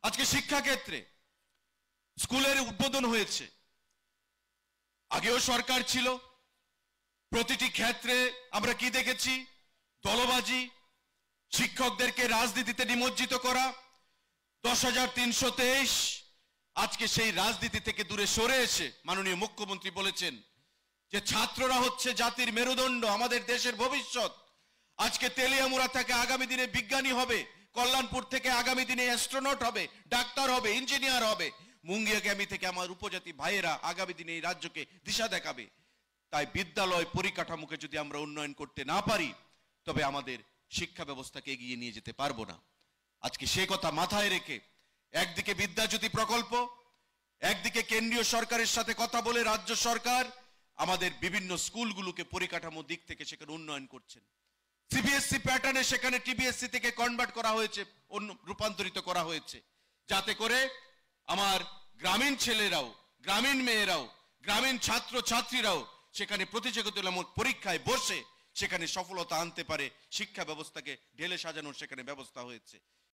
আজকে শিক্ষাক্ষেত্রে স্কুলের উদ্বোধন হয়েছে। আগেও সরকার ছিল, প্রতিটি ক্ষেত্রে আমরা কি দেখেছি? দলবাজি, শিক্ষকদেরকে রাজনীতিতে নিমজ্জিত করা। 10,323 আজকে সেই রাজনীতি থেকে দূরে সরে এসে মাননীয় মুখ্যমন্ত্রী বলেছেন যে ছাত্ররা হচ্ছে জাতির মেরুদণ্ড, আমাদের দেশের ভবিষ্যৎ। আজকে তেলিয়ামুড়া থেকে আগামী দিনে বিজ্ঞানী হবে, কল্যাণপুর থেকে আগামী দিনে অ্যাস্ট্রোনট হবে, ডাক্তার হবে, ইঞ্জিনিয়ার হবে, মুঙ্গিয়াগামী থেকে আমার উপজাতি ভাইয়েরা আগামী দিনে এই রাজ্যকে দিশা দেখাবে। তাই বিদ্যালয় পরিকাঠামোকে যদি আমরা উন্নয়ন করতে না পারি তবে আমাদের শিক্ষা ব্যবস্থাকে এগিয়ে নিয়ে যেতে পারবো না। আজকে সে কথা মাথায় রেখে একদিকে বিদ্যাজ্যোতি প্রকল্প, একদিকে কেন্দ্রীয় সরকারের সাথে কথা বলে রাজ্য সরকার আমাদের বিভিন্ন স্কুলগুলোকে পরিকাঠামো দিক থেকে সেখানে উন্নয়ন করছেন। সিবিএসসি প্যাটার্নে সেখানে টিবিএসসি থেকে কনভার্ট করা হয়েছে, রূপান্তরিত করা হয়েছে, যাতে করে আমার গ্রামীণ ছেলেরাও, গ্রামীণ মেয়েরাও, গ্রামীণ ছাত্র ছাত্রীরাও সেখানে প্রতিযোগিতামূলক পরীক্ষায় বসে সেখানে সফলতা আনতে পারে। শিক্ষা ব্যবস্থাকে ঢেলে সাজানোর সেখানে ব্যবস্থা হয়েছে।